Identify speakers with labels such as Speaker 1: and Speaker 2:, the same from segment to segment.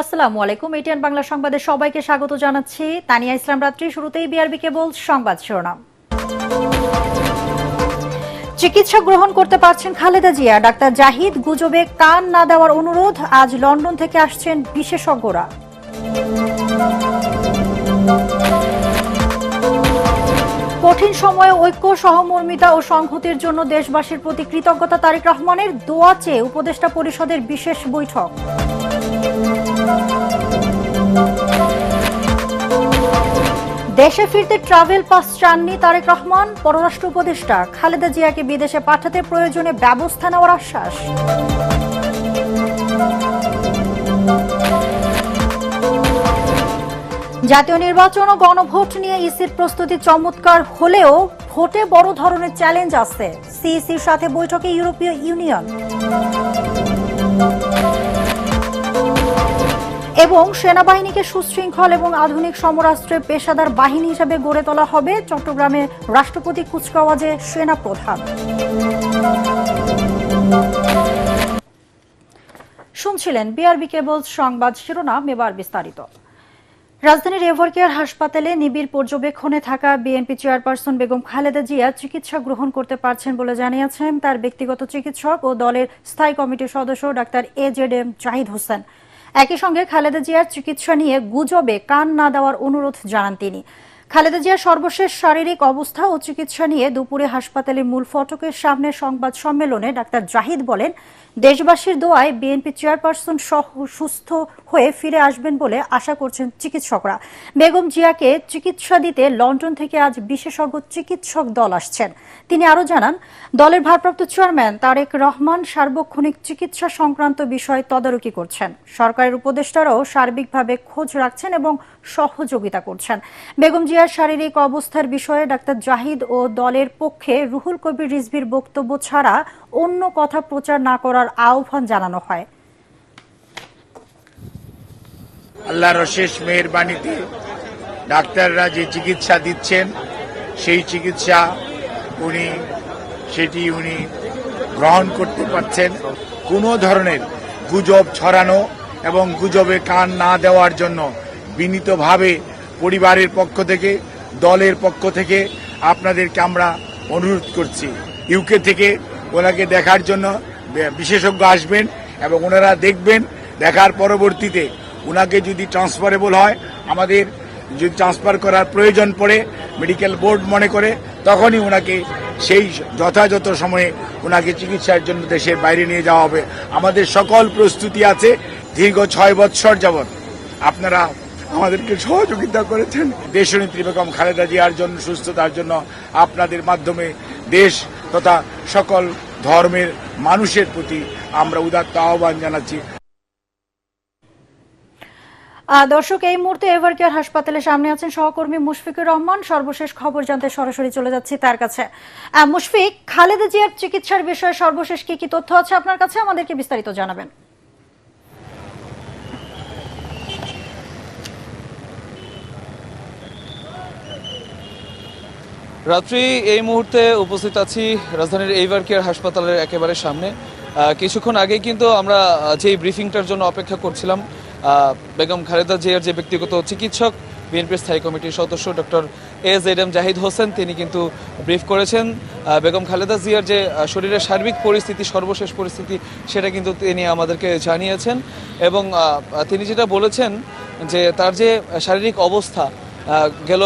Speaker 1: আসসালামু আলাইকুম। এটিএন বাংলা সংবাদে সবাইকে স্বাগত জানাচ্ছি। তানিয়া ইসলাম রাত্রি। শুরুতেই বিআরবি কেবল সংবাদ শিরোনাম। চিকিৎসা গ্রহণ করতে পারছেন খালেদা জিয়া। ডাক্তার জাহিদ গুজবে কান না দেওয়ার অনুরোধ। আজ লন্ডন থেকে আসছেন বিশেষজ্ঞরা। কঠিন সময়ে ঐক্য, সহমর্মিতা ও সংহতির জন্য দেশবাসীর প্রতি কৃতজ্ঞতা তারেক রহমানের। দোয়া চেয়ে উপদেষ্টা পরিষদের বিশেষ বৈঠক। দেশে ফিরতে ট্রাভেল পাস চাননি তারেক রহমান। পররাষ্ট্র উপদেষ্টা খালেদা জিয়াকে বিদেশে পাঠাতে প্রয়োজনে ব্যবস্থা নেওয়ার আশ্বাস। জাতীয় নির্বাচন ও গণভোট নিয়ে ইসির প্রস্তুতি চমৎকার হলেও ভোটে বড় ধরনের চ্যালেঞ্জ আছে। সিইসির সাথে বৈঠকে ইউরোপীয় ইউনিয়ন। এবং সেনাবাহিনীকে সুশৃঙ্খল এবং আধুনিক সমরাস্ত্রের পেশাদার বাহিনী হিসেবে গড়ে তোলা হবে। চট্টগ্রামে রাষ্ট্রপতি কুচকাওয়াজে সেনা প্রধান। শুনছিলেন বিআরবি কেবল সংবাদ শিরোনাম, এবার বিস্তারিত। রাজধানীর এভারকেয়ার হাসপাতালে নিবিড় পর্যবেক্ষণে থাকা বিএনপি চেয়ারপারসন বেগম খালেদা জিয়া চিকিৎসা গ্রহণ করতে পারছেন বলে জানিয়েছেন তার ব্যক্তিগত চিকিৎসক ও দলের স্থায়ী কমিটির সদস্য ডাক্তার এজেডএম জাহিদ হোসেন। একই সঙ্গে খালেদা জিয়ার চিকিৎসা নিয়ে গুজবে কান না দেওয়ার অনুরোধ জানান তিনি। খালেদা জিয়ার সর্বশেষ শারীরিক অবস্থা ও চিকিৎসা নিয়ে দুপুরে হাসপাতালের মূল ফটকের সামনে সংবাদ সম্মেলনে ডাক্তার জাহিদ বলেন, দেশবাসীর দোয়ায় বিএনপি চেয়ারপারসন সুস্থ হয়ে ফিরে আসবেন বলে আশা করছেন চিকিৎসকরা। বেগম জিয়াকে চিকিৎসা দিতে লন্ডন থেকে আজ বিশেষজ্ঞ চিকিৎসক দল আসছেন। তিনি আরও জানান, দলের ভারপ্রাপ্ত চেয়ারম্যান তারেক রহমান সার্বক্ষণিক চিকিৎসা সংক্রান্ত বিষয় তদারকি করছেন। সরকারের উপদেষ্টারাও সার্বিকভাবে খোঁজ রাখছেন এবং সহযোগিতা করছেন। বেগম জিয়ার শারীরিক অবস্থার বিষয়ে ডাক্তার জাহিদ ও দলের পক্ষে রুহুল কবির রিজভির বক্তব্য ছাড়া অন্য কথা প্রচার না করার আহ্বান জানানো হয়।
Speaker 2: আল্লাহর অশেষ মেহেরবানিতে ডাক্তাররা যে চিকিৎসা দিচ্ছেন সেই চিকিৎসা উনি গ্রহণ করতে পারছেন। কোনো ধরনের গুজব ছড়ানো এবং গুজবে কান না দেওয়ার জন্য বিনীতভাবে পরিবারের পক্ষ থেকে, দলের পক্ষ থেকে আপনাদেরকে আমরা অনুরোধ করছি। ইউকে থেকে ওনাকে দেখার জন্য বিশেষজ্ঞ আসবেন এবং ওনারা দেখবেন। দেখার পরবর্তীতে ওনাকে যদি ট্রান্সফারেবল হয়, আমাদের যদি ট্রান্সফার করার প্রয়োজন পড়ে মেডিকেল বোর্ড মনে করে, তখনই ওনাকে সেই যথাযথ সময়ে ওনাকে চিকিৎসার জন্য দেশের বাইরে নিয়ে যাওয়া হবে। আমাদের সকল প্রস্তুতি আছে। দীর্ঘ 6 বৎসর যাবৎ আপনারা আমাদেরকে সহযোগিতা করেছেন। দেশনেত্রী বেগম খালেদা জিয়ার জন্য, সুস্থতার জন্য আপনাদের মাধ্যমে দেশ তথা সকল ধর্মের মানুষের প্রতি আমরা উদাত্ত আহ্বান জানাচ্ছি।
Speaker 1: দর্শক, এই মুহূর্তে এভারকেয়ার হাসপাতালের সামনে আছেন সহকর্মী মুশফিকুর রহমান। সর্বশেষ খবর জানতে সরাসরি চলে যাচ্ছি তার কাছে। মুশফিক, খালেদা জিয়ার চিকিৎসার বিষয়ে সর্বশেষ কি তথ্য আছে আপনার কাছে, আমাদেরকে বিস্তারিত জানাবেন।
Speaker 3: রাত্রি এই মুহূর্তে উপস্থিত আছি রাজধানীর এভারকেয়ার হাসপাতালের একেবারে সামনে। কিছুক্ষণ আগেই কিন্তু আমরা যেই ব্রিফিংটার জন্য অপেক্ষা করছিলাম, বেগম খালেদা জিয়ার যে ব্যক্তিগত চিকিৎসক বিএনপির স্থায়ী কমিটির সদস্য ডক্টর এজেডএম জাহিদ হোসেন, তিনি কিন্তু ব্রিফ করেছেন। বেগম খালেদা জিয়ার যে শরীরের সার্বিক পরিস্থিতি, সর্বশেষ পরিস্থিতি, সেটা কিন্তু তিনি আমাদেরকে জানিয়েছেন। এবং তিনি যেটা বলেছেন যে তার যে শারীরিক অবস্থা, গেল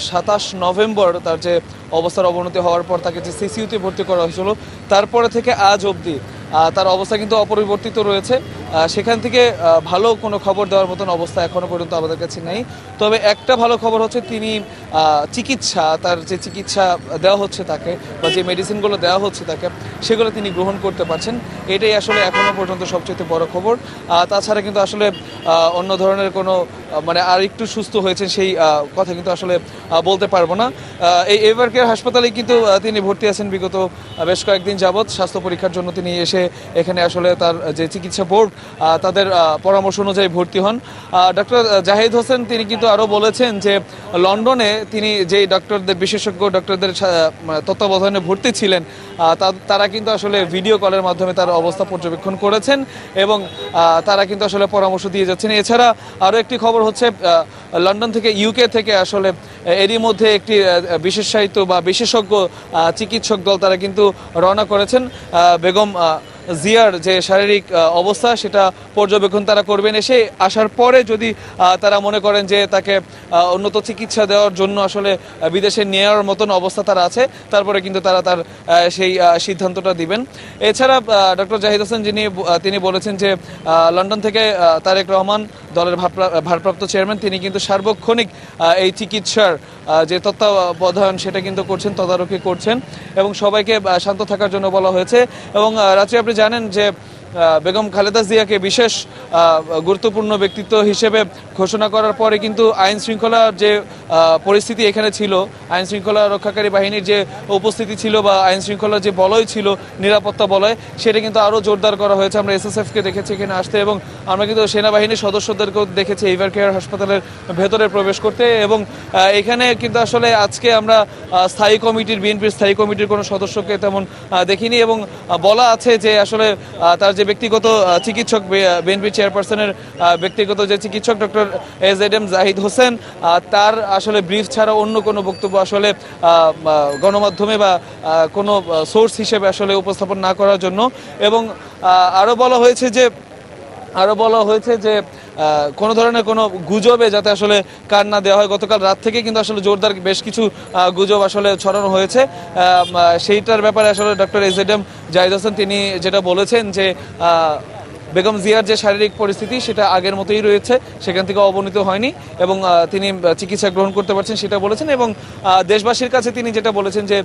Speaker 3: 27 নভেম্বর তার যে অবস্থার অবনতি হওয়ার পর তাকে যে সিসিইউতে ভর্তি করা হয়েছিল, তারপরে থেকে আজ অবধি তার অবস্থা কিন্তু অপরিবর্তিত রয়েছে। সেখান থেকে ভালো কোনো খবর দেওয়ার মতন অবস্থা এখনও পর্যন্ত আমাদের কাছে নেই। তবে একটা ভালো খবর হচ্ছে, তিনি তার যে চিকিৎসা দেওয়া হচ্ছে তাকে, বা যে মেডিসিনগুলো দেওয়া হচ্ছে তাকে, সেগুলো তিনি গ্রহণ করতে পারছেন। এটাই আসলে এখনও পর্যন্ত সবচেয়ে বড় খবর। তাছাড়া কিন্তু আসলে অন্য ধরনের কোনো আর একটু সুস্থ হয়েছেন সেই কথা কিন্তু আসলে বলতে পারবো না। এই এভারকেয়ার হাসপাতালে কিন্তু তিনি ভর্তি আছেন বিগত বেশ কয়েকদিন যাবৎ। স্বাস্থ্য পরীক্ষার জন্য তিনি এসে এখানে আসলে তার যে চিকিৎসা বোর্ড, তাদের পরামর্শ অনুযায়ী ভর্তি হন। ডক্টর জাহিদ হোসেন তিনি কিন্তু আরও বলেছেন যে লন্ডনে তিনি যেই বিশেষজ্ঞ ডক্টরদের তত্ত্বাবধানে ভর্তি ছিলেন, তারা কিন্তু আসলে ভিডিও কলের মাধ্যমে তার অবস্থা পর্যবেক্ষণ করেছেন এবং তারা কিন্তু আসলে পরামর্শ দিয়ে যাচ্ছেন। এছাড়া আরও একটি খবর হচ্ছে লন্ডন থেকে ইউকে থেকে আসলে এরই মধ্যে একটি বিশেষায়িত বা বিশেষজ্ঞ চিকিৎসক দল তারা কিন্তু রওনা করেছেন বেগম জিয়ার যে শারীরিক অবস্থা সেটা পর্যবেক্ষণ তারা করবেন। এসে আসার পরে যদি তারা মনে করেন যে তাকে উন্নত চিকিৎসা দেওয়ার জন্য আসলে বিদেশে নেওয়ার মতন অবস্থা তারা আছে, তারপরে কিন্তু তারা তার সেই সিদ্ধান্তটা দিবেন। এছাড়া ডক্টর জাহিদ হোসেন তিনি বলেছেন যে লন্ডন থেকে তারেক রহমান দলের ভারপ্রাপ্ত চেয়ারম্যান, তিনি কিন্তু সার্বক্ষণিক এই চিকিৎসার যে তত্ত্বাবধান সেটা কিন্তু করছেন, তদারকি করছেন এবং সবাইকে শান্ত থাকার জন্য বলা হয়েছে। এবং রাত্রে আপনি জানেন যে বেগম খালেদা জিয়াকে বিশেষ গুরুত্বপূর্ণ ব্যক্তিত্ব হিসেবে ঘোষণা করার পরে কিন্তু আইন শৃঙ্খলার যে পরিস্থিতি এখানে ছিল, আইন শৃঙ্খলা রক্ষাকারী বাহিনীর যে উপস্থিতি ছিল বা আইন শৃঙ্খলার যে বলয় ছিল, নিরাপত্তা বলয়, সেটা কিন্তু আরও জোরদার করা হয়েছে। আমরা এসএসএফকে দেখেছি এখানে আসতে এবং আমরা কিন্তু সেনাবাহিনীর সদস্যদেরকেও দেখেছি এভার কেয়ার হাসপাতালের ভেতরে প্রবেশ করতে। এবং এখানে কিন্তু আসলে আজকে আমরা বিএনপির স্থায়ী কমিটির কোনো সদস্যকে তেমন দেখিনি এবং বলা আছে যে আসলে তার যে ব্যক্তিগত চিকিৎসক, বিএনপি চেয়ারপারসনের ব্যক্তিগত যে চিকিৎসক ডক্টর এজেডএম জাহিদ হোসেন, তার আসলে ব্রিফ ছাড়া অন্য কোনো বক্তব্য আসলে গণমাধ্যমে বা কোনো সোর্স হিসেবে আসলে উপস্থাপন না করার জন্য। এবং আরও বলা হয়েছে যে কোনো ধরনের কোনো গুজবে যাতে আসলে কান না দেওয়া হয়। গতকাল রাত থেকে কিন্তু আসলে জোরদার বেশ কিছু গুজব আসলে ছড়ানো হয়েছে। সেইটার ব্যাপারে আসলে ডক্টর এজেডএম জাহিদ হোসেন তিনি যেটা বলেছেন যে বেগম জিয়ার যে শারীরিক পরিস্থিতি সেটা আগের মতোই রয়েছে, সেখান থেকে অবনতি হয়নি এবং তিনি চিকিৎসা গ্রহণ করতে পারছেন সেটা বলেছেন। এবং দেশবাসীর কাছে তিনি যেটা বলেছেন যে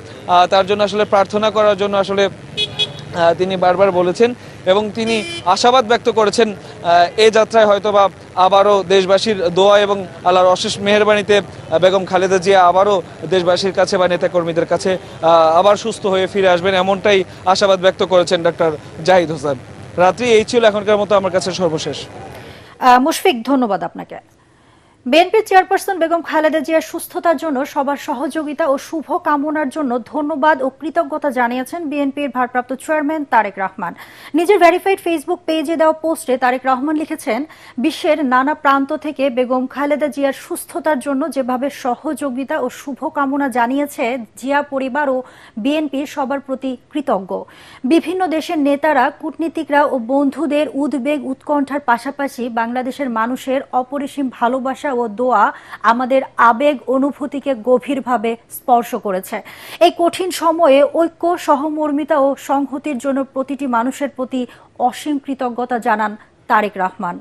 Speaker 3: তার জন্য আসলে প্রার্থনা করার জন্য আসলে তিনি বারবার বলেছেন এবং তিনি আশাবাদ ব্যক্ত করেছেন এই যাত্রায় হয়তোবা আবারও দেশবাসীর দোয়া এবং আল্লাহর অশেষ মেহেরবানিতে বেগম খালেদা জিয়া আবারও দেশবাসীর কাছে বা নেতাকর্মীদের কাছে আবার সুস্থ হয়ে ফিরে আসবেন, এমনটাই আশাবাদ ব্যক্ত করেছেন ডক্টর জাহিদ হোসেন। রাত্রি এই ছিল এখনকার মতো আমার কাছে সর্বশেষ।
Speaker 1: মুশফিক, ধন্যবাদ আপনাকে। বিএনপি চেয়ারপারসন বেগম খালেদা জিয়ার সুস্থতার জন্য সবার সহযোগিতা ও শুভ কামনার জন্য ধন্যবাদ ও কৃতজ্ঞতা জানিয়েছেন বিএনপির ভারপ্রাপ্ত চেয়ারম্যান তারেক রহমান। নিজের ভেরিফাইড ফেসবুক পেজে দেওয়া পোস্টে তারেক রহমান লিখেছেন, বিশ্বের নানা প্রান্ত থেকে বেগম খালেদা জিয়ার সুস্থতার জন্য যেভাবে সহযোগিতা ও শুভ কামনা জানিয়েছে জিয়া পরিবার ও বিএনপি সবার প্রতি কৃতজ্ঞ। বিভিন্ন দেশের নেতারা, কূটনীতিকরা ও বন্ধুদের উদ্বেগ উৎকণ্ঠার পাশাপাশি বাংলাদেশের মানুষের অপরিসীম ভালোবাসা ও দোয়া আমাদের আবেগ অনুভূতিকে গভীরভাবে স্পর্শ করেছে। এই কঠিন সময়ে ঐক্য, সহমর্মিতা ও সংহতির জন্য প্রতিটি মানুষের প্রতি অসীম কৃতজ্ঞতা জানান তারেক রহমান।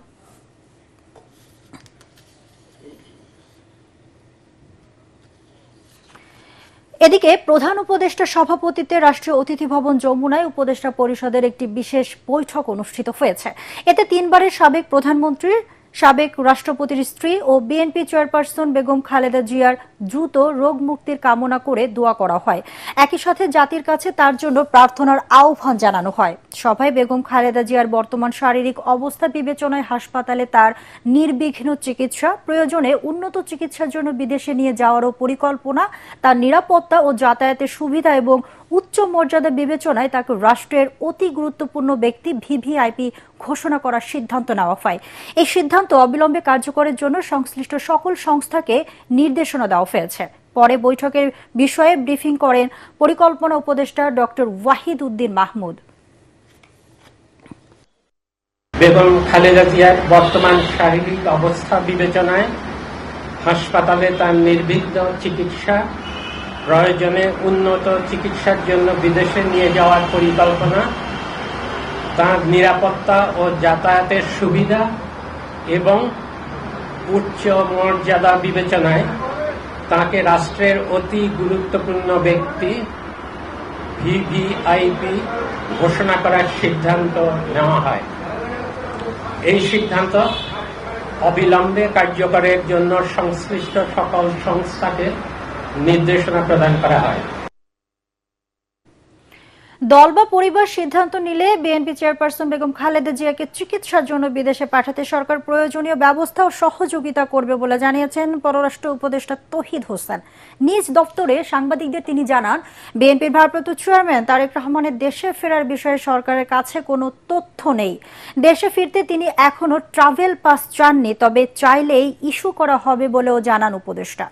Speaker 1: এদিকে প্রধান উপদেষ্টার সভাপতিত্বে রাষ্ট্রীয় অতিথি ভবন যমুনায় উপদেষ্টা পরিষদের একটি বিশেষ বৈঠক অনুষ্ঠিত হয়েছে। এতে 3 বারের সাবেক প্রধানমন্ত্রী, সাবেক রাষ্ট্রপতির স্ত্রী ও বিএনপি চেয়ারপারসন বেগম খালেদা জিয়ার দ্রুত রোগ মুক্তির কামনা করে দোয়া করা হয়। একই সাথে জাতির কাছে তার জন্য প্রার্থনার আহ্বান জানানো হয়। সভায় বেগম খালেদা জিয়ার বর্তমান শারীরিক অবস্থা বিবেচনায় হাসপাতালে তার নির্বিঘ্ন চিকিৎসা, প্রয়োজনে উন্নত চিকিৎসার জন্য বিদেশে নিয়ে যাওয়ারও পরিকল্পনা, তার নিরাপত্তা ও যাতায়াতের সুবিধা এবং উচ্চ মর্যাদা বিবেচনায় তাকে রাষ্ট্রের অতি গুরুত্বপূর্ণ ব্যক্তি ভিভিআইপি ঘোষণা করার সিদ্ধান্ত নেওয়া হয়। এই সিদ্ধান্ত অবিলম্বে কার্যকরের জন্য সংশ্লিষ্ট সকল সংস্থাকে নির্দেশনা দেওয়া হয়েছে। পরে বৈঠকের বিষয়ে ব্রিফিং করেন পরিকল্পনা উপদেষ্টা ডক্টর ওয়াহিদ উদ্দিন মাহমুদ।
Speaker 4: বেগম খালেদা জিয়ার বর্তমান শারীরিক অবস্থা বিবেচনায় হাসপাতালে তার নির্বিঘ্ন চিকিৎসা, প্রয়োজনে উন্নত চিকিৎসার জন্য বিদেশে নিয়ে যাওয়ার পরিকল্পনা, তার নিরাপত্তা ও যাতায়াতের সুবিধা এবং উচ্চ মর্যাদা বিবেচনায় তাকে রাষ্ট্রের অতি গুরুত্বপূর্ণ ব্যক্তি ভিভিআইপি ঘোষণা করার সিদ্ধান্ত নেওয়া হয়। এই সিদ্ধান্ত অবিলম্বে কার্যকরের জন্য সংশ্লিষ্ট সকল সংস্থাকে নির্দেশনা প্রদান করা হয়।
Speaker 1: দল বা পরিবার সিদ্ধান্ত নিলে বিএনপি চেয়ারপারসন বেগম খালেদা জিয়াকে চিকিৎসার জন্য বিদেশে পাঠাতে সরকার প্রয়োজনীয় ব্যবস্থা ও সহযোগিতা করবে বলে জানিয়েছেন পররাষ্ট্র উপদেষ্টা তৌহিদ হোসেন। নিজ দপ্তরে সাংবাদিকদের তিনি জানান, বিএনপির ভারপ্রাপ্ত চেয়ারম্যান তারেক রহমানের দেশে ফেরার বিষয়ে সরকারের কাছে কোনো তথ্য নেই। দেশে ফিরতে তিনি এখনো ট্রাভেল পাস চাননি, তবে চাইলেই ইস্যু করা হবে বলেও জানান উপদেষ্টা।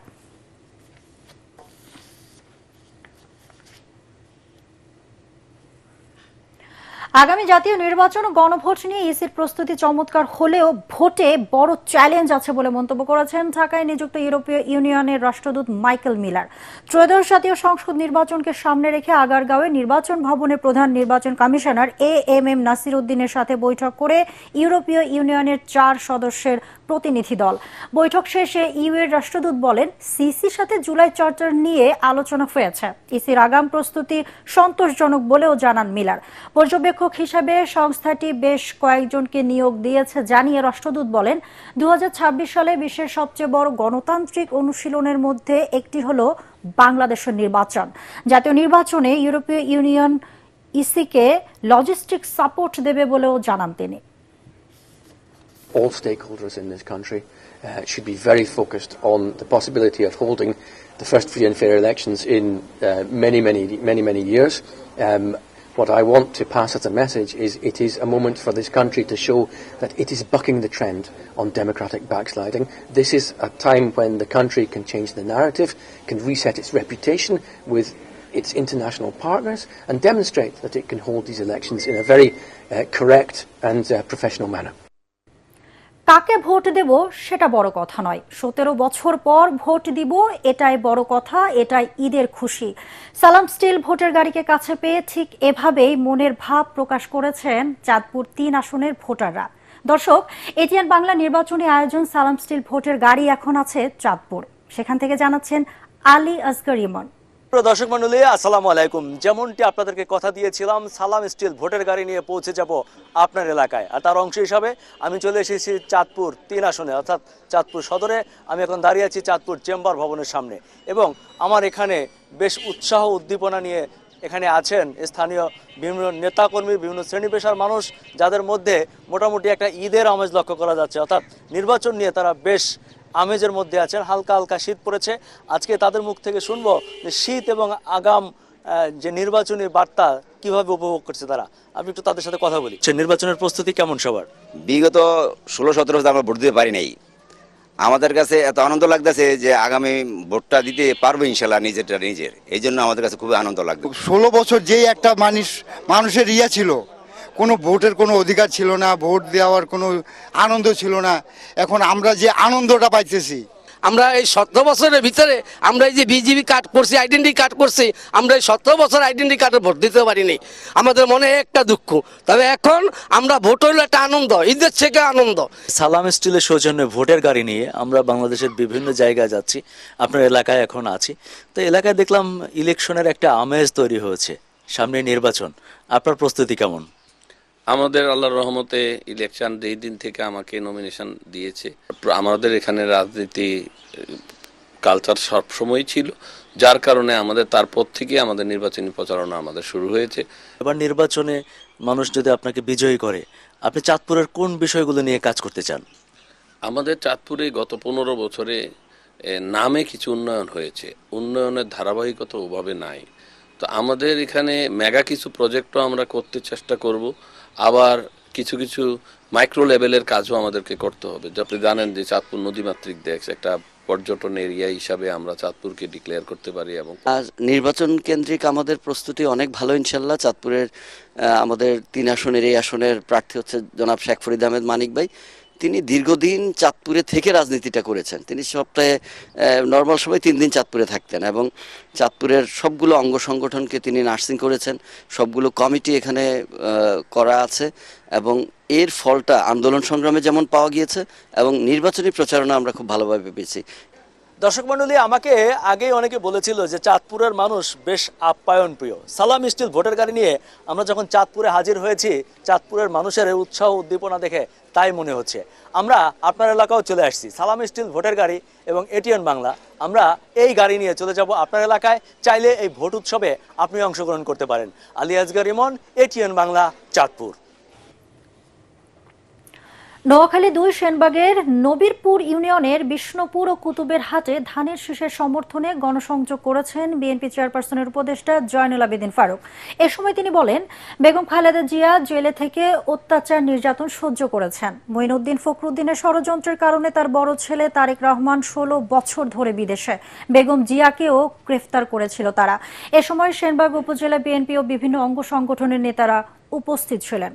Speaker 1: আগামী জাতীয় নির্বাচন ও গণভোট নিয়ে ইসির প্রস্তুতি চমৎকার হলেও ভোটে বড় চ্যালেঞ্জ আছে বলে মন্তব্য করেছেন ঢাকায় নিযুক্ত ইউরোপীয় ইউনিয়নের রাষ্ট্রদূত মাইকেল মিলার। ত্রয়োদশ জাতীয় সংসদ নির্বাচনকে সামনে রেখে আগারগাঁওয়ে নির্বাচন ভবনে প্রধান নির্বাচন কমিশনার এএমএম নাসির উদ্দিনের সাথে বৈঠক করে ইউরোপীয় ইউনিয়নের 4 সদস্যের প্রতিনিধি দল। বৈঠক শেষে ইউএর রাষ্ট্রদূত বলেন, সিসির সাথে জুলাই চার্টার নিয়ে আলোচনা হয়েছে। ইসির আগাম প্রস্তুতি সন্তোষজনক বলেও জানান মিলার। পর্যবেক্ষক হিসেবে সংস্থাটি বেশ কয়েকজনকে নিয়োগ দিয়েছে জানিয়ে রাষ্ট্রদূত বলেন, 2026 সালে বিশ্বের সবচেয়ে বড় গণতান্ত্রিক অনুশীলনের মধ্যে একটি হলো বাংলাদেশের নির্বাচন। জাতীয় নির্বাচনে ইউরোপীয় ইউনিয়ন ইসিকে লজিস্টিক সাপোর্ট দেবে বলেও জানান তিনি।
Speaker 5: All stakeholders in this country should be very focused on the possibility of holding the first free and fair elections in many years. What I want to pass as a message is it is a moment for this country to show that it is bucking the trend on democratic backsliding. This is a time when the country can change the narrative, can reset its reputation with its international partners and demonstrate that it can hold these elections in a very correct and professional manner.
Speaker 1: কাকে vote দেব সেটা বড় কথা নয়, 17 বছর পর vote দিব এটাই বড় কথা, এটাই ঈদের খুশি। সালাম স্টিল ভোটের গাড়িকে কাছে পেয়ে ঠিক এভাবেই মনের ভাব প্রকাশ করেছেন চাঁদপুর 3 আসনের ভোটাররা। দর্শক, এটিএন বাংলা নির্বাচনী আয়োজন সালাম স্টিল ভোটের গাড়ি এখন আছে চাঁদপুর। সেখান থেকে জানাচ্ছেন আলী আসগর ইমন।
Speaker 6: দর্শক মণ্ডলী, আসসালামু আলাইকুম। যেমনটি আপনাদেরকে কথা দিয়েছিলাম, সালাম স্টিল ভোটের গাড়ি নিয়ে পৌঁছে যাব আপনার এলাকায়, আর তার অংশ হিসাবে আমি চলে এসেছি চাঁদপুর 3 আসনে, অর্থাৎ চাঁদপুর সদরে। আমি এখন দাঁড়িয়ে আছি চাঁদপুর চেম্বার ভবনের সামনে এবং আমার এখানে বেশ উৎসাহ উদ্দীপনা নিয়ে এখানে আছেন স্থানীয় বিভিন্ন নেতাকর্মী, বিভিন্ন শ্রেণী পেশার মানুষ, যাদের মধ্যে মোটামুটি একটা ঈদের আমেজ লক্ষ্য করা যাচ্ছে। অর্থাৎ নির্বাচন নিয়ে তারা বেশ আমেজের মধ্যে আছেন। হালকা হালকা শীত পড়েছে। আজকে তাদের মুখ থেকে শুনবো যে শীত এবং আগাম যে নির্বাচনী বার্তা কিভাবে উপভোগ করছে তারা। আমি একটু তাদের সাথে কথা বলি। নির্বাচনের প্রস্তুতি কেমন সবার?
Speaker 7: বিগত 16-17 বছর আমরা ভোট দিতে পারি নাই। আমাদের কাছে এত আনন্দ লাগতেছে যে আগামী ভোটটা দিতে পারবো ইনশাল্লাহ নিজের। এই জন্য আমাদের কাছে খুবই আনন্দ লাগবে।
Speaker 8: 16 বছর যেই একটা মানুষের ইয়া ছিল, কোনো ভোটের কোনো অধিকার ছিল না, ভোট দেওয়ার কোনো আনন্দ ছিল না। এখন আমরা যে আনন্দটা পাইতেছি,
Speaker 9: আমরা এই 17 বছরের ভিতরে আমরা এই যে বিজিবি কার্ড করছি, আইডেন্টি কার্ড করছি, আমরা এই 17 বছর আইডেন্টি কার্ডে ভোট দিতে পারিনি। আমাদের মনে একটা দুঃখ, তবে এখন আমরা ভোট হইলে একটা আনন্দ, ঈদের থেকে আনন্দ।
Speaker 6: সালাম স্টিলের সৌজন্যে ভোটের গাড়ি নিয়ে আমরা বাংলাদেশের বিভিন্ন জায়গায় যাচ্ছি। আপনার এলাকায় এখন আছি, তো এলাকায় দেখলাম ইলেকশনের একটা আমেজ তৈরি হয়েছে। সামনে নির্বাচন, আপনার প্রস্তুতি কেমন?
Speaker 10: আমাদের আল্লাহর রহমতে ইলেকশন যেই দিন থেকে আমাকে নমিনেশন দিয়েছে, আমাদের এখানে রাজনীতি কালচার সবসময় ছিল, যার কারণে আমাদের তারপর থেকে আমাদের নির্বাচনী প্রচারণা আমাদের শুরু হয়েছে।
Speaker 6: এবার নির্বাচনে মানুষ যদি আপনাকে বিজয়ী করে, আপনি চাঁদপুরের কোন বিষয়গুলো নিয়ে কাজ করতে চান?
Speaker 10: আমাদের চাঁদপুরে গত 15 বছরে নামে কিছু উন্নয়ন হয়েছে, উন্নয়নের ধারাবাহিকতা ওভাবে নাই। তো আমাদের এখানে মেগা কিছু প্রজেক্টও আমরা করতে চেষ্টা করব, আবার কিছু কিছু মাইক্রো লেভেলের কাজও আমাদেরকে করতে হবে। আপনি জানেন যে চাঁদপুর নদীমাতৃক দেশ, একটা পর্যটন এরিয়া হিসাবে আমরা চাঁদপুরকে ডিক্লেয়ার করতে পারি। এবং
Speaker 11: নির্বাচন কেন্দ্রিক আমাদের প্রস্তুতি অনেক ভালো ইনশাল্লাহ। চাঁদপুরের আমাদের 3 আসনের এই আসনের প্রার্থী হচ্ছে জনাব শেখ ফরিদ আহমেদ মানিক ভাই। তিনি দীর্ঘদিন চাঁদপুরে থেকে রাজনীতিটা করেছেন। তিনি সপ্তাহে নর্মাল সময় 3 দিন চাঁদপুরে থাকতেন এবং চাঁদপুরের সবগুলো অঙ্গ সংগঠনকে তিনি নার্সিং করেছেন, সবগুলো কমিটি এখানে করা আছে এবং এর ফলটা আন্দোলন সংগ্রামে যেমন পাওয়া গিয়েছে এবং নির্বাচনী প্রচারণা আমরা খুব ভালোভাবে পেয়েছি।
Speaker 6: দর্শক মণ্ডলী, আমাকে আগেই অনেকে বলেছিল যে চাঁদপুরের মানুষ বেশ আপ্যায়ন প্রিয়। সালাম স্টিল ভোটের গাড়ি নিয়ে আমরা যখন চাঁদপুরে হাজির হয়েছি, চাঁদপুরের মানুষের উৎসাহ উদ্দীপনা দেখে তাই মনে হচ্ছে। আমরা আপনার এলাকাও চলে আসছি, সালাম স্টিল ভোটের গাড়ি এবং এটিএন বাংলা। আমরা এই গাড়ি নিয়ে চলে যাব আপনার এলাকায়। চাইলে এই ভোট উৎসবে আপনি অংশগ্রহণ করতে পারেন। আলী আসগর ইমন, এটিএন বাংলা, চাঁদপুর।
Speaker 1: নোয়াখালী 2 সেনবাগের নবীরপুর ইউনিয়নের বিষ্ণুপুর ও কুতুবের হাটে ধানের শীষের সমর্থনে গণসংযোগ করেছেন বিএনপি চেয়ারপারসনের উপদেষ্টা জয়নুল আবেদিন ফারুক। এ সময় তিনি বলেন, বেগম খালেদা জিয়া জেলে থেকে অত্যাচার নির্যাতন সহ্য করেছেন। মঈনুদ্দিন ফখরুদ্দিনের ষড়যন্ত্রের কারণে তার বড় ছেলে তারেক রহমান 16 বছর ধরে বিদেশে। বেগম জিয়াকেও গ্রেফতার করেছিল তারা। এ সময় সেনবাগ উপজেলা বিএনপি ও বিভিন্ন অঙ্গ সংগঠনের নেতারা উপস্থিত ছিলেন।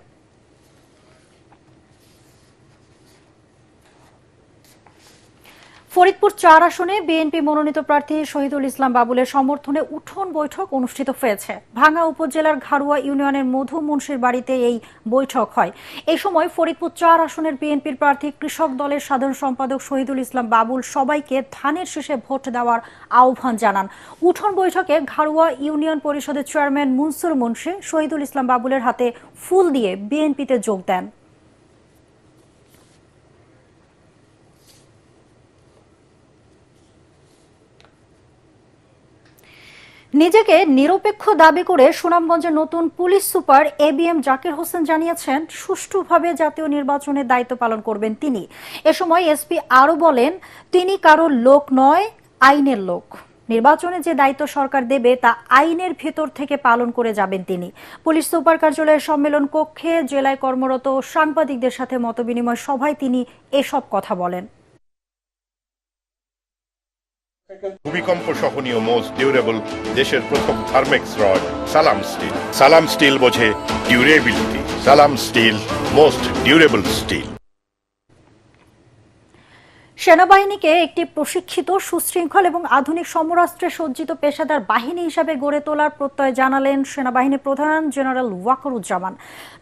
Speaker 1: ফরিদপুর 4 আসনে বিএনপি মনোনীত প্রার্থী শহীদুল ইসলাম বাবুলের সমর্থনে উঠোন বৈঠক অনুষ্ঠিত হয়েছে। ভাঙ্গা উপজেলার ঘাড়ুয়া ইউনিয়নের মধু মুন্সির বাড়িতে এই বৈঠক হয়। এই সময় ফরিদপুর 4 আসনের বিএনপির প্রার্থী কৃষক দলের সাধারণ সম্পাদক শহীদুল ইসলাম বাবুল সবাইকে ধানের শীষে ভোট দেওয়ার আহ্বান জানান। উঠোন বৈঠকে ঘাড়ুয়া ইউনিয়ন পরিষদের চেয়ারম্যান মুনসুর মুন্সি শহীদুল ইসলাম বাবুলের হাতে ফুল দিয়ে বিএনপিতে যোগ দেন। নিজেকে নিরপেক্ষ দাবি করে সুনামগঞ্জের নতুন police super ABM Zakir Hossain জানিয়েছেন, সুষ্ঠুভাবে জাতীয় নির্বাচনের দায়িত্ব পালন করবেন তিনি। এ সময় এসপি আরও বলেন, তিনি কারো লোক নয়, আইনের লোক। নির্বাচনে যে দায়িত্ব সরকার দেবে তা আইনের ভেতর থেকে পালন করে যাবেন তিনি। পুলিশ সুপার কার্যালয়ের সম্মেলন কক্ষে জেলায় কর্মরত সাংবাদিকদের সাথে মতবিনিময় সভায় তিনি এসব কথা বলেন।
Speaker 12: ভূমিকম্প সহনীয় মোস্ট ডিউরেবল দেশের প্রথম থার্মেক্স রড সালাম স্টিল। সালাম স্টিল বোঝে ডিউরেবিলিটি। সালাম স্টিল, মোস্ট ডিউরেবল স্টিল।
Speaker 1: সেনাবাহিনীকে একটি প্রশিক্ষিত, সুশৃঙ্খল এবং আধুনিক সমরাস্ত্রে সজ্জিত পেশাদার বাহিনী হিসাবে গড়ে তোলার প্রত্যয় জানালেন সেনাবাহিনী প্রধান জেনারেল ওয়াকারুজ্জামান।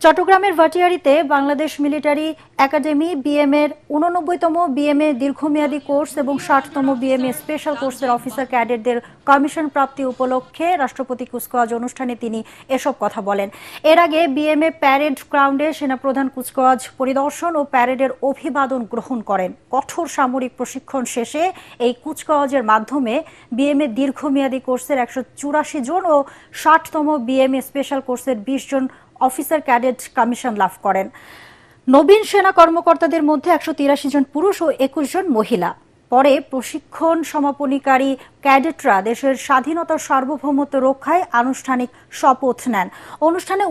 Speaker 1: চট্টগ্রামের ভাটিয়ারিতে বাংলাদেশ মিলিটারি একাডেমি বিএমএর 89তম বিএমএ দীর্ঘমেয়াদী কোর্স এবং 60তম বিএমএ স্পেশাল কোর্সের অফিসার ক্যাডেটদের কমিশন প্রাপ্তি উপলক্ষে রাষ্ট্রপতি কুচকাওয়াজ অনুষ্ঠানে তিনি এসব কথা বলেন। এর আগে বিএমএ প্যারেড গ্রাউন্ডে সেনাপ্রধান কুচকাওয়াজ পরিদর্শন ও প্যারেডের অভিবাদন গ্রহণ করেন। কঠোর সামরিক প্রশিক্ষণ শেষে এই কুচকাওয়াজের মাধ্যমে বিএমএ দীর্ঘমেয়াদী কোর্সের 184 জন ও 60তম বিএমএ স্পেশাল কোর্সের 20 জন অফিসার ক্যাডেট কমিশন লাভ করেন। নবীন সেনা কর্মকর্তাদের মধ্যে 183 জন পুরুষ ও 21 জন মহিলা। পরে প্রশিক্ষণ সমাপনীকারী ক্যাডেটরা দেশের স্বাধীনতার সার্বভৌমত্ব রক্ষায় আনুষ্ঠানিক শপথ নেন। অনুষ্ঠানে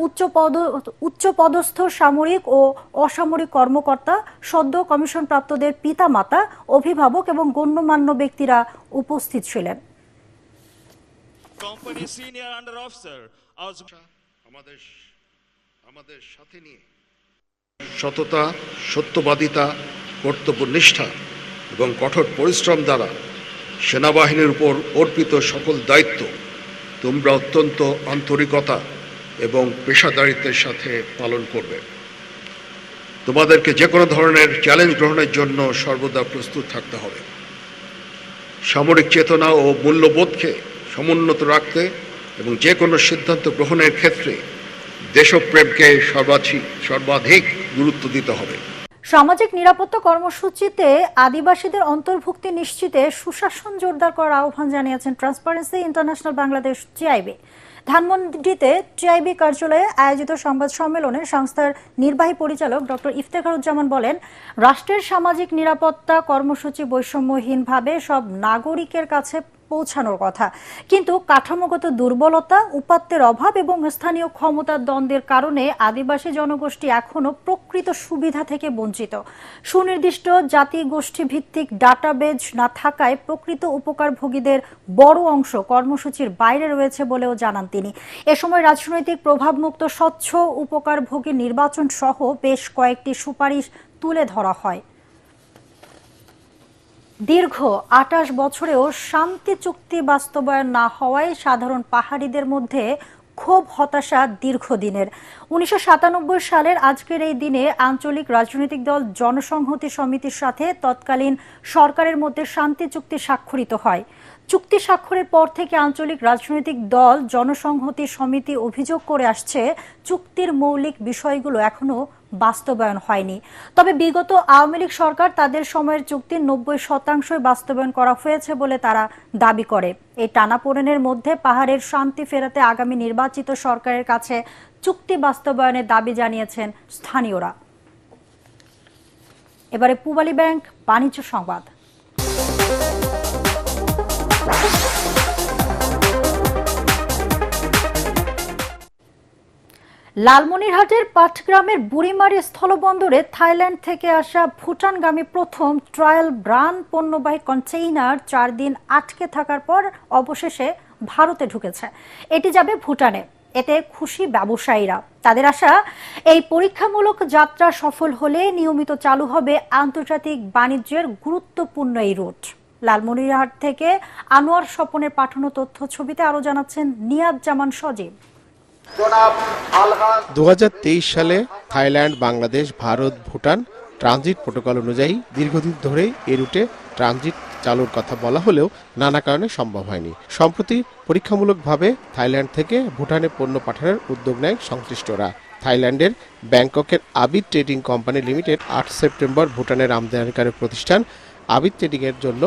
Speaker 1: উচ্চপদস্থ সামরিক ও অসামরিক কর্মকর্তা, সদ্য কমিশনপ্রাপ্তদের পিতামাতা, অভিভাবক এবং গণ্যমান্য ব্যক্তিরা উপস্থিত ছিলেন।
Speaker 12: আমাদের সাথে নিয়ে সততা, সত্যবাদিতা, কর্তব্যনিষ্ঠা এবং কঠোর পরিশ্রম দ্বারা সেনাবাহিনীর উপর অর্পিত সকল দায়িত্ব তোমরা অত্যন্ত আন্তরিকতা এবং পেশাদারিত্বের সাথে পালন করবে। তোমাদেরকে যে কোনো ধরনের চ্যালেঞ্জ গ্রহণের জন্য সর্বদা প্রস্তুত থাকতে হবে। সামরিক চেতনা ও মূল্যবোধকে সমুন্নত রাখতে এবং যে কোনো সিদ্ধান্ত গ্রহণের ক্ষেত্রে দেশপ্রেমকে সর্বাধিক গুরুত্ব দিতে হবে।
Speaker 1: সামাজিক নিরাপত্তা কর্মসূচিতে আদিবাসীদের অন্তর্ভুক্তি নিশ্চিতে সুশাসন জোরদার করার আহ্বান জানিয়েছেন ট্রান্সপারেন্সি ইন্টারন্যাশনাল বাংলাদেশ টিআইবি। ধানমন্ডিতে টিআইবি কার্যালয়ে আয়োজিত সংবাদ সম্মেলনে সংস্থার নির্বাহী পরিচালক ডক্টর ইফতেখারুজ্জামান বলেন, রাষ্ট্রের সামাজিক নিরাপত্তা কর্মসূচি বৈষম্যহীনভাবে সব নাগরিকের কাছে পৌঁছানোর কথা, কিন্তু কাঠামোগত দুর্বলতা, উপাত্তের অভাব এবং স্থানীয় ক্ষমতার দ্বন্দ্বের কারণে আদিবাসী জনগোষ্ঠী এখনও প্রকৃত সুবিধা থেকে বঞ্চিত। সুনির্দিষ্ট জাতি গোষ্ঠী ভিত্তিক ডাটাবেজ না থাকায় প্রকৃত উপকারভোগীদের বড় অংশ কর্মসূচির বাইরে রয়েছে বলেও জানান তিনি। এ সময় রাজনৈতিক প্রভাবমুক্ত স্বচ্ছ উপকারভোগী নির্বাচন সহ বেশ কয়েকটি সুপারিশ তুলে ধরা হয়। দীর্ঘ 28 বছরেও শান্তি চুক্তি বাস্তবায়ন না হওয়ায় সাধারণ পাহাড়িদের মধ্যে ক্ষোভ হতাশা দীর্ঘদিনের। 1997 সালের আজকের এই দিনে আঞ্চলিক রাজনৈতিক দল জনসংহতি সমিতির সাথে তৎকালীন সরকারের মধ্যে শান্তি চুক্তি স্বাক্ষরিত হয়। চুক্তি স্বাক্ষরের পর থেকে আঞ্চলিক রাজনৈতিক দল জনসংহতি সমিতি অভিযোগ করে আসছে চুক্তির মৌলিক বিষয়গুলো এখনো বাস্তবায়ন হয়নি। তবে বিগত আওয়ামী লীগ সরকার তাদের সময়ের চুক্তির 90% বাস্তবায়ন করা হয়েছে বলে তারা দাবি করে। এই টানাপোড়েনের মধ্যে পাহাড়ের শান্তি ফেরাতে আগামী নির্বাচিত সরকারের কাছে চুক্তি বাস্তবায়নের দাবি জানিয়েছেন স্থানীয়রা। এবারে পূবালী ব্যাংক বাণিজ্য সংবাদ। লালমনিরহাটের পাটগ্রামের বুড়িমারি স্থলবন্দরে থাইল্যান্ড থেকে আসা ভুটানগামী প্রথম ট্রায়াল ব্রান পণ্যবাহী কন্টেইনার 4 দিন আটকে থাকার পর অবশেষে ভারতে ঢুকেছে। এটি যাবে ভুটানে। এতে খুশি ব্যবসায়ীরা। তাদের আশা, এই পরীক্ষামূলক যাত্রা সফল হলে নিয়মিত চালু হবে আন্তর্জাতিক বাণিজ্যের গুরুত্বপূর্ণ এই রুট। লালমনিরহাট থেকে আনোয়ার স্বপনের পাঠানো তথ্য ছবিতে আরো জানাচ্ছেন নিয়াজ জামান সজীব।
Speaker 13: 2023 সালে Thailand, Bangladesh, Bharat, Bhutan transit protocol অনুযায়ী দীর্ঘদিন ধরে এই রুটে ট্রানজিট চালুর কথা বলা হলেও নানা কারণে সম্ভব হয়নি। সম্প্রতি পরীক্ষামূলকভাবে থাইল্যান্ড থেকে ভুটানে পণ্য পাঠানোর উদ্যোগ নেয় সংশ্লিষ্টরা। থাইল্যান্ডের ব্যাংককের Abid trading company limited 8 September ভুটানের আমদানিকারক প্রতিষ্ঠান আবিদ ট্রেডিংয়ের জন্য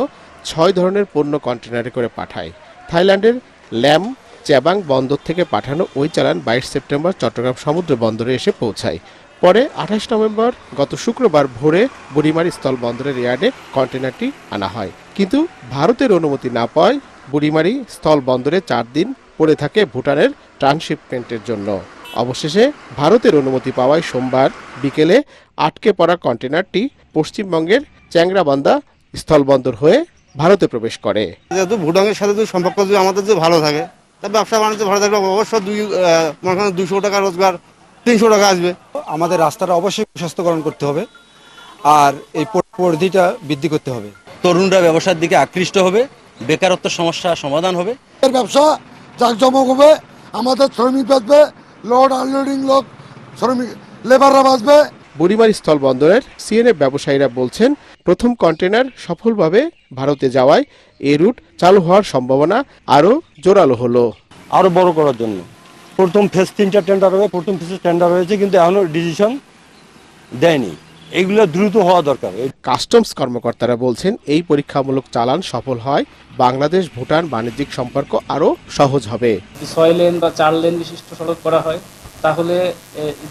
Speaker 13: 6 ধরনের পণ্য কন্টেনারে করে পাঠায়। থাইল্যান্ডের ল্যাম চ্যাবাং বন্দর থেকে পাঠানো ওই চালান 22 সেপ্টেম্বর চট্টগ্রাম সমুদ্র বন্দরে এসে পৌঁছায়। পরে 28 নভেম্বর গত শুক্রবার ভোরে বুড়িমারি স্থল বন্দরের ইয়ার্ডে কন্টেনারটি আনা হয়। কিন্তু ভারতের অনুমতি না পাওয়ায় বুড়িমারি স্থল বন্দরে 4 দিন পড়ে থাকে ভুটানের ট্রান্সশিপমেন্টের জন্য। অবশেষে ভারতের অনুমতি পাওয়ায় সোমবার বিকেলে আটকে পড়া কন্টেনারটি পশ্চিমবঙ্গের চ্যাংরাবান্ধা স্থলবন্দর হয়ে ভারতে প্রবেশ করে।
Speaker 14: যেহেতু ভুটানের সাথে যদি সম্পর্ক যদি আমাদের যদি ভালো থাকে, তাহলে ব্যবসা বাণিজ্য ভালো থাকবে, অবশ্য 200 টাকা রোজগার 300 টাকা আসবে।
Speaker 15: আমাদের রাস্তাটা অবশ্যই প্রশস্তকরণ করতে হবে, আর এই পরিধিটা বৃদ্ধি করতে হবে।
Speaker 16: তরুণরা ব্যবসার দিকে আকৃষ্ট হবে, বেকারত্ব সমস্যা সমাধান হবে,
Speaker 17: ব্যবসা জাঁকজমক হবে, আমাদের শ্রমিক বাঁচবে, লোড আনলোডিং লোক শ্রমিক লেবাররা বাঁচবে।
Speaker 13: বুড়িমারি স্থল বন্দরের সিএনএফ ব্যবসায়ীরা বলছেন, প্রথম কন্টেনার সফলভাবে ভারতে যাওয়ায় এই রুট চালু হওয়ার সম্ভাবনা আরও জোরালো হলো।
Speaker 15: আরো বড় করার জন্য প্রথম ফেজ 3টা টেন্ডার হবে, প্রথম ফেজে টেন্ডার হয়েছে কিন্তু এখনো ডিসিশন দেয়নি। এগুলো দ্রুত হওয়া দরকার।
Speaker 13: কাস্টমস কর্মকর্তারা বলছেন, এই পরীক্ষামূলক চালান সফল হয় বাংলাদেশ ভুটান বাণিজ্যিক সম্পর্ক আরও সহজ হবে।
Speaker 18: 6 লেন বা 4 লেন বিশিষ্ট সড়ক করা হয়, তাহলে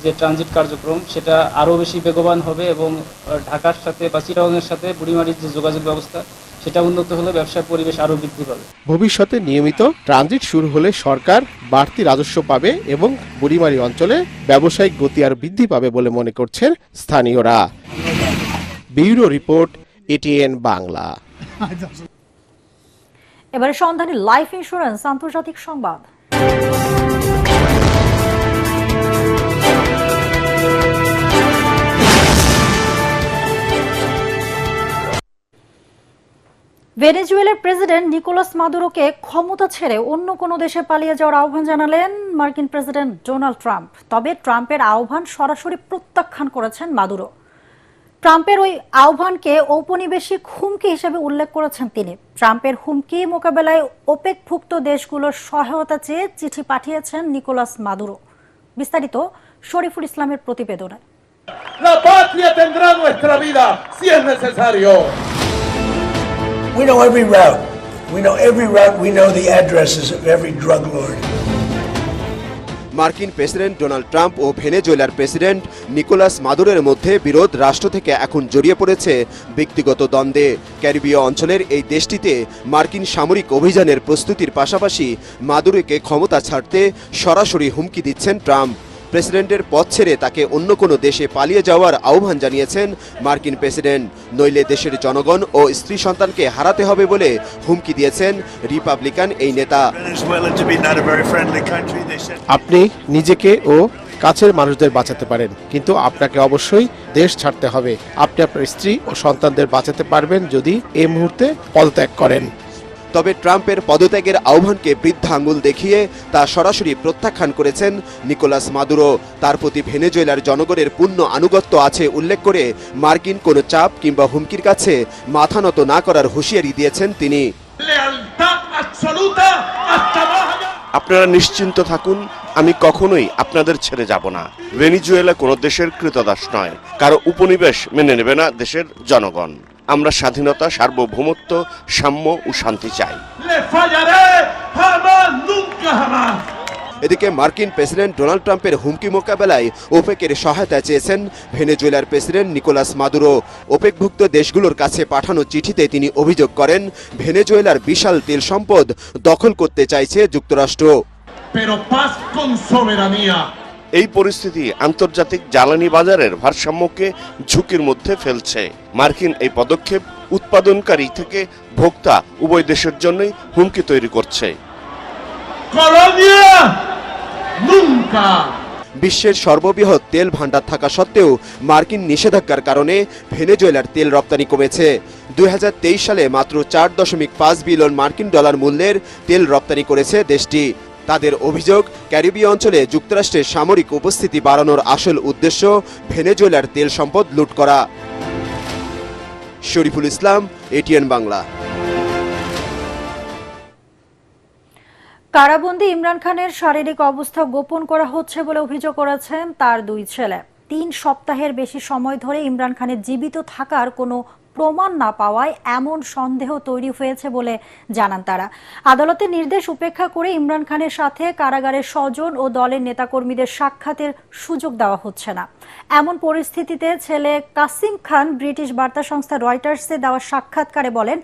Speaker 18: যে ট্রানজিট কার্যক্রম সেটা আরও বেশি বেগবান হবে এবং ঢাকার সাথে বা চিটাগংয়ের সাথে বুড়িমারির যে যোগাযোগ ব্যবস্থা সেটা উন্নত হলে ব্যবসার পরিবেশ আরও বৃদ্ধি পাবে।
Speaker 13: ভবিষ্যতে নিয়মিত ট্রানজিট শুরু হলে সরকার বাড়তি রাজস্ব পাবে এবং বুড়িমারি অঞ্চলে ব্যবসায়িক গতি আরও বৃদ্ধি পাবে বলে মনে করছেন স্থানীয়রা। Bureau report, ATN Bangla.
Speaker 1: এবারে সন্ধানী লাইফ ইন্স্যুরেন্স আন্তর্জাতিক সংবাদ। ভেনেজুয়েলার প্রেসিডেন্ট নিকোলাস মাদুরোকে ক্ষমতা ছেড়ে অন্য কোনো দেশে পালিয়ে যাওয়ার আহ্বান জানালেন মার্কিন প্রেসিডেন্ট ডোনাল্ড ট্রাম্প। তবে ট্রাম্পের আহ্বান সরাসরি প্রত্যাখ্যান করেছেন মাদুরো। ট্রাম্পের ওই আহ্বানকে ঔপনিবেশিক হুমকি হিসেবে উল্লেখ করেছেন তিনি। ট্রাম্পের হুমকি মোকাবেলায় ওপেকভুক্ত দেশগুলোর সহায়তা চেয়ে চিঠি পাঠিয়েছেন নিকোলাস মাদুরো। বিস্তারিত শরীফুল ইসলামের প্রতিবেদনে।
Speaker 19: We know every route. We know the addresses of every drug lord.
Speaker 20: মার্কিন প্রেসিডেন্ট ডোনাল্ড ট্রাম্প ও ভেনেজুয়েলার প্রেসিডেন্ট নিকোলাস মাদুরোর মধ্যে বিরোধ রাষ্ট্র থেকে এখন জড়িয়ে পড়েছে ব্যক্তিগত দ্বন্দ্বে। ক্যারিবীয় অঞ্চলের এই দেশটিতে মার্কিন সামরিক অভিযানের প্রস্তুতির পাশাপাশি মাদুরোকে ক্ষমতা ছাড়তে সরাসরি হুমকি দিচ্ছেন ট্রাম্প। প্রেসিডেন্টের পদ ছেড়ে তাকে অন্য কোনো দেশে পালিয়ে যাওয়ার আহ্বান জানিয়েছেন মার্কিন প্রেসিডেন্ট। নইলে দেশের জনগণ ও স্ত্রী সন্তানকে হারাতে হবে বলে হুমকি দিয়েছেন রিপাবলিকান এই নেতা।
Speaker 13: আপনি নিজেকে ও কাছের মানুষদের বাঁচাতে পারেন, কিন্তু আপনাকে অবশ্যই দেশ ছাড়তে হবে। আপনি আপনার স্ত্রী ও সন্তানদের বাঁচাতে পারবেন যদি এই মুহূর্তে পদত্যাগ করেন।
Speaker 20: তবে ট্রাম্পের পদত্যাগের আহ্বানকে বৃদ্ধা আঙুল দেখিয়ে তা সরাসরি প্রত্যাখ্যান করেছেন নিকোলাস মাদুরো। তার প্রতি ভেনেজুয়েলার জনগণের পূর্ণ আনুগত্য আছে উল্লেখ করে মার্কিন কোনো চাপ কিংবা হুমকির কাছে মাথা নত না করার হুঁশিয়ারি দিয়েছেন তিনি।
Speaker 21: আপনারা নিশ্চিন্ত থাকুন, আমি কখনোই আপনাদের ছেড়ে যাব না। ভেনেজুয়েলা কোনো দেশের কৃতদাস নয়, কারো উপনিবেশ মেনে নেবে না দেশের জনগণ। আমরা স্বাধীনতা, সার্বভৌমত্ব, সাম্য ও শান্তি চাই।
Speaker 20: এদিকে মার্কিন প্রেসিডেন্ট ডোনাল্ড ট্রাম্পের হুমকি মোকাবেলায় ওপেকের সহায়তা চেয়েছেন ভেনেজুয়েলার প্রেসিডেন্ট নিকোলাস মাদুরো। ওপেকভুক্ত দেশগুলোর কাছে পাঠানো চিঠিতে তিনি অভিযোগ করেন ভেনেজুয়েলার বিশাল তেল সম্পদ দখল করতে চাইছে যুক্তরাষ্ট্র।
Speaker 21: এই পরিস্থিতি আন্তর্জাতিক জ্বালানি বাজারের ভারসাম্যকে ঝুঁকির মধ্যে ফেলছে। মার্কিন এই পদক্ষেপ উৎপাদনকারী থেকে ভোক্তা উভয় দেশের জন্যই হুমকি তৈরি করছে।
Speaker 20: বিশ্বের সর্ববৃহৎ তেল ভান্ডার থাকা সত্ত্বেও মার্কিন নিষেধাজ্ঞার কারণে ভেনেজুয়েলার তেল রপ্তানি কমেছে। 2023 সালে মাত্র 4.5 বিলিয়ন মার্কিন ডলার মূল্যের তেল রপ্তানি করেছে দেশটি। তাদের অভিযোগ, ক্যারিবীয় অঞ্চলে যুক্তরাষ্ট্রের সামরিক উপস্থিতি বাড়ানোর আসল উদ্দেশ্য ভেনেজুয়েলার তেল সম্পদ লুট করা। শরীফুল ইসলাম, এটিএন বাংলা।
Speaker 1: কারাবন্দী ইমরান খানের শারীরিক অবস্থা গোপন করা হচ্ছে বলে অভিযোগ করেছেন তার দুই ছেলে। 3 সপ্তাহের বেশি সময় ধরে ইমরান খানের জীবিত থাকার কোনো প্রমাণ না পাওয়ায় এমন সন্দেহ তৈরি হয়েছে বলে জানান তারা। আদালতের নির্দেশ উপেক্ষা করে ইমরান খানের সাথে কারাগারের স্বজন ও দলের নেতাকর্মীদের সাক্ষাতের সুযোগ দেওয়া হচ্ছে না। এমন পরিস্থিতিতে ছেলে কাসিম খান ব্রিটিশ বার্তা সংস্থা রয়টার্সে দেওয়া সাক্ষাৎকারে বলেন,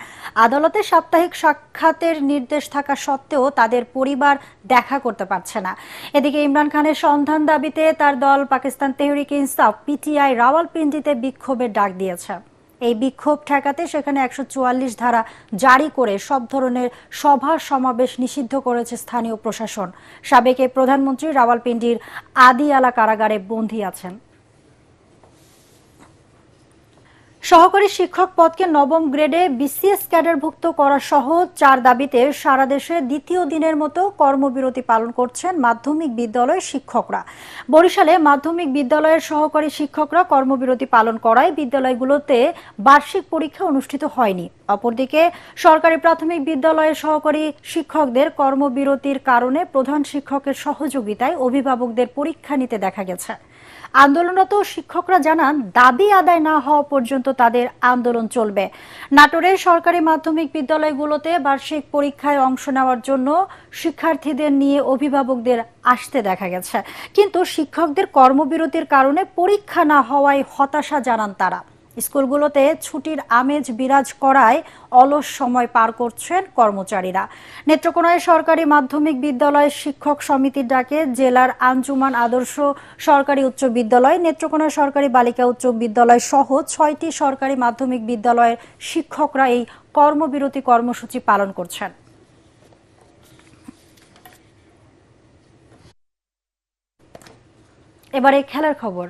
Speaker 1: আদালতে সাপ্তাহিক সাক্ষাতের নির্দেশ থাকা সত্ত্বেও তাদের পরিবার দেখা করতে পারছে না। এদিকে ইমরান খানের সন্ধান দাবিতে তার দল পাকিস্তান তেহরিক ইনসাফ পিটিআই রাওয়ালপিন্ডিতে বিক্ষোভের ডাক দিয়েছে। এই বিক্ষোভ ঠেকাতে সেখানে 144 ধারা জারি করে সব ধরনের সভা সমাবেশ নিষিদ্ধ করেছে স্থানীয় প্রশাসন। সাবেক প্রধানমন্ত্রী রাওয়ালপিন্ডির আদিয়ালা কারাগারে বন্দী আছেন। সহকারী শিক্ষক পদকে নবম গ্রেডে বিসিএস ক্যাডারভুক্ত করা সহ 4 দাবিতে সারা দেশে দ্বিতীয় দিনের মতো কর্মবিরতি পালন করছেন মাধ্যমিক বিদ্যালয়ের শিক্ষকরা। বরিশালে মাধ্যমিক বিদ্যালয়ের সহকারী শিক্ষকরা কর্মবিরতি পালন করায় বিদ্যালয়গুলোতে বার্ষিক পরীক্ষা অনুষ্ঠিত হয়নি। অপরদিকে সরকারি প্রাথমিক বিদ্যালয়ের সহকারী শিক্ষকদের কর্মবিরতির কারণে প্রধান শিক্ষকের সহযোগিতায় অভিভাবকদের পরীক্ষা নিতে দেখা গেছে। আন্দোলনরত শিক্ষকরা জানান, দাবি আদায় না হওয়া পর্যন্ত তাদের আন্দোলন চলবে। নাটোরের সরকারি মাধ্যমিক বিদ্যালয়গুলোতে বার্ষিক পরীক্ষায় অংশ নেওয়ার জন্য শিক্ষার্থীদের নিয়ে অভিভাবকদের আসতে দেখা গেছে, কিন্তু শিক্ষকদের কর্মবিরতির কারণে পরীক্ষা না হওয়ায় হতাশা জানান তারা। স্কুলগুলোতে ছুটির আমেজ বিরাজ করায় অলস সময় পার করছেন কর্মচারীরা। নেত্রকোনায় সরকারি মাধ্যমিক বিদ্যালয় শিক্ষক সমিতির ডাকে জেলার আঞ্জুমান আদর্শ সরকারি উচ্চ বিদ্যালয়, নেত্রকোনা সরকারি বালিকা উচ্চ বিদ্যালয় সহ 6টি সরকারি মাধ্যমিক বিদ্যালয়ের শিক্ষকরা এই কর্মবিরতি কর্মসূচি পালন করছেন। এবারে খেলার খবর।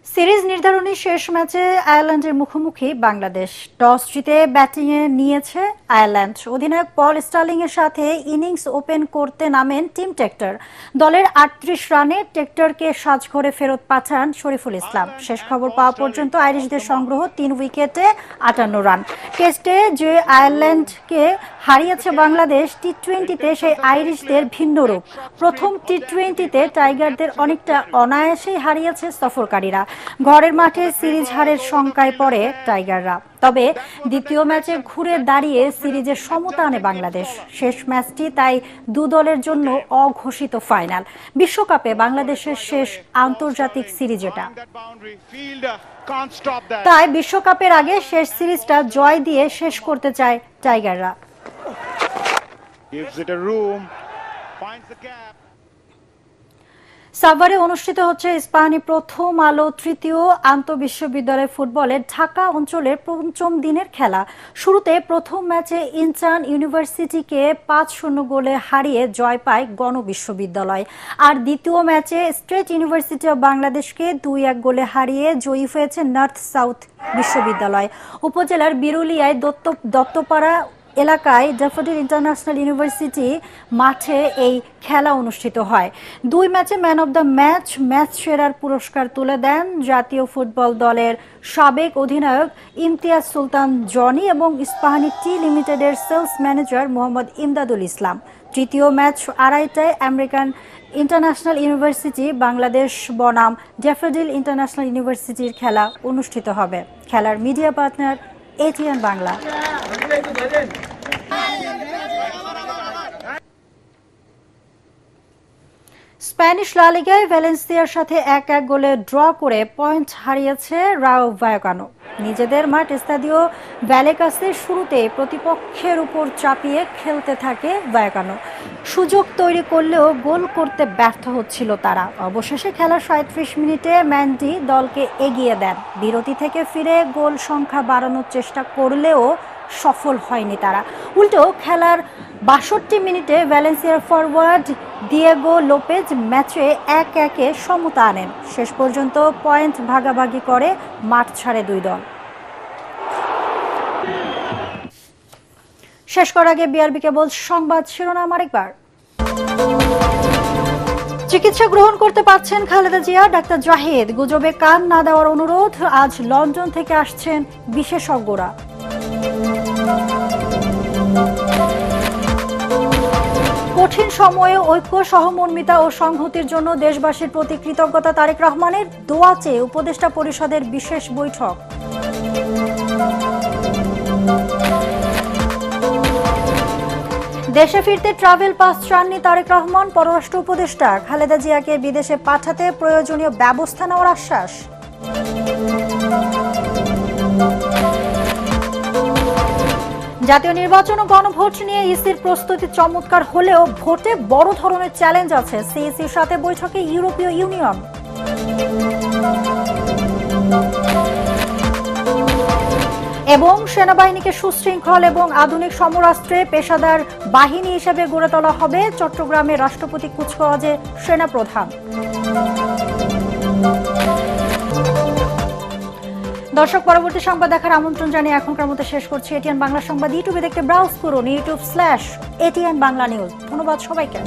Speaker 1: সিরিজ নির্ধারণী শেষ ম্যাচে আয়ারল্যান্ডের মুখোমুখি বাংলাদেশ। টস জিতে ব্যাটিংয়ে নিয়েছে আয়ারল্যান্ড। অধিনায়ক পল স্টার্লিং এর সাথে ইনিংস ওপেন করতে নামেন টিম টেক্টর। দলের 38 রানে টেক্টরকে সাজঘরে ফেরত পাঠান শরীফুল ইসলাম। শেষ খবর পাওয়া পর্যন্ত আইরিশদের সংগ্রহ 3 উইকেটে 58 রান। টেস্টে যে আয়ারল্যান্ডকে হারিয়েছে বাংলাদেশ, টি-20তে সেই আইরিশদের ভিন্ন রূপ। প্রথম টি-20তে টাইগারদের অনেকটা অনায়াসেই হারিয়েছে সফরকারীরা। ঘরের মাঠে সিরিজ হারের শঙ্কায় পড়ে টাইগাররা। তবে দ্বিতীয় ম্যাচে ঘুরে দাঁড়িয়ে সিরিজের সমতা আনে বাংলাদেশ। শেষ ম্যাচটি তাই দু দলের জন্য অঘোষিত ফাইনাল। বিশ্বকাপে বাংলাদেশের শেষ আন্তর্জাতিক সিরিজ এটা। তাই বিশ্বকাপের আগে শেষ সিরিজটা জয় দিয়ে শেষ করতে চায় টাইগাররা। সাভারে অনুষ্ঠিত হচ্ছে স্পেনে প্রথম আলো তৃতীয় আন্তঃবিশ্ববিদ্যালয় ফুটবলের ঢাকা অঞ্চলের পঞ্চম দিনের খেলা। শুরুতে প্রথম ম্যাচে ইনচান ইউনিভার্সিটিকে 5-0 গোলে হারিয়ে জয় পায় গণবিশ্ববিদ্যালয়। আর দ্বিতীয় ম্যাচে স্টেট ইউনিভার্সিটি অব বাংলাদেশকে 2-1 গোলে হারিয়ে জয়ী হয়েছে নর্থ সাউথ বিশ্ববিদ্যালয়। উপজেলার বিরুলিয়ায় দত্তপাড়া এলাকায় ড্যাফোডিল ইন্টারন্যাশনাল ইউনিভার্সিটি মাঠে এই খেলা অনুষ্ঠিত হয়। 2 ম্যাচে ম্যান অব দ্য ম্যাচ সেরার পুরস্কার তুলে দেন জাতীয় ফুটবল দলের সাবেক অধিনায়ক ইমতিয়াজ সুলতান জনি এবং ইস্পাহানি টি লিমিটেডের সেলস ম্যানেজার মোহাম্মদ ইমদাদুল ইসলাম। তৃতীয় ম্যাচ 2:30টায় আমেরিকান ইন্টারন্যাশনাল ইউনিভার্সিটি বাংলাদেশ বনাম ড্যাফোডিল ইন্টারন্যাশনাল ইউনিভার্সিটির খেলা অনুষ্ঠিত হবে। খেলার media partner ATN Bangla. Spanish La লিগায় ভ্যালেন্সিয়ার সাথে 1-1 গোলে ড্র করে পয়েন্ট হারিয়েছে রাও ভায়াকানো। নিজেদের মাঠ স্তাদিও ভ্যালেকাসের শুরুতে প্রতিপক্ষের উপর চাপিয়ে খেলতে থাকে ভায়াকানো। সুযোগ তৈরি করলেও গোল করতে ব্যর্থ হচ্ছিল তারা। অবশেষে খেলার 37 মিনিটে ম্যান্ডি দলকে এগিয়ে দেন। বিরতি থেকে ফিরে গোল সংখ্যা বাড়ানোর চেষ্টা করলেও সফল হয়নি তারা। উল্টো খেলার 62 মিনিটে ভ্যালেন্সিয়ার ফরওয়ার্ড দিয়েগো লোপেজ ম্যাচে 1-1 সমতা আনেন। শেষ পর্যন্ত পয়েন্ট ভাগাভাগি করে মাঠ ছাড়ে 2 দল। শেষ করার আগে বিআরবি কেবল সংবাদ শিরোনাম আরেকবার। চিকিৎসা গ্রহণ করতে পারছেন খালেদা জিয়া, ডাক্তার জাহিদ। গুজবে কান না দেওয়ার অনুরোধ। আজ লন্ডন থেকে আসছেন বিশেষজ্ঞরা। কঠিন সময়ে ঐক্য, সহমর্মিতা ও সংহতির জন্য দেশবাসীর প্রতি কৃতজ্ঞতা তারেক রহমানের। দোয়া চেয়ে উপদেষ্টা পরিষদের বিশেষ বৈঠক। দেশে ফিরতে ট্রাভেল পাস চাননি তারেক রহমান। পররাষ্ট্র উপদেষ্টা খালেদা জিয়াকে বিদেশে পাঠাতে প্রয়োজনীয় ব্যবস্থা নেওয়ার আশ্বাস। জাতীয় নির্বাচন ও গণভোট নিয়ে ইসির প্রস্তুতি চমৎকার হলেও ভোটে বড় ধরনের চ্যালেঞ্জ আছে। সিইসির সাথে বৈঠকে ইউরোপীয় ইউনিয়ন। এবং সেনাবাহিনীকে সুশৃঙ্খল এবং আধুনিক সমরাস্ত্রে পেশাদার বাহিনী হিসেবে গড়ে তোলা হবে। চট্টগ্রামে রাষ্ট্রপতি কুচকাওয়াজে সেনাপ্রধান। দর্শক, পরবর্তী সংবাদ দেখার আমন্ত্রণ জানিয়ে এখনকার মতো শেষ করছি। এটিএন বাংলা সংবাদ ইউটিউবে দেখতে ব্রাউজ করুন youtube/ATN বাংলা নিউজ। ধন্যবাদ সবাইকে।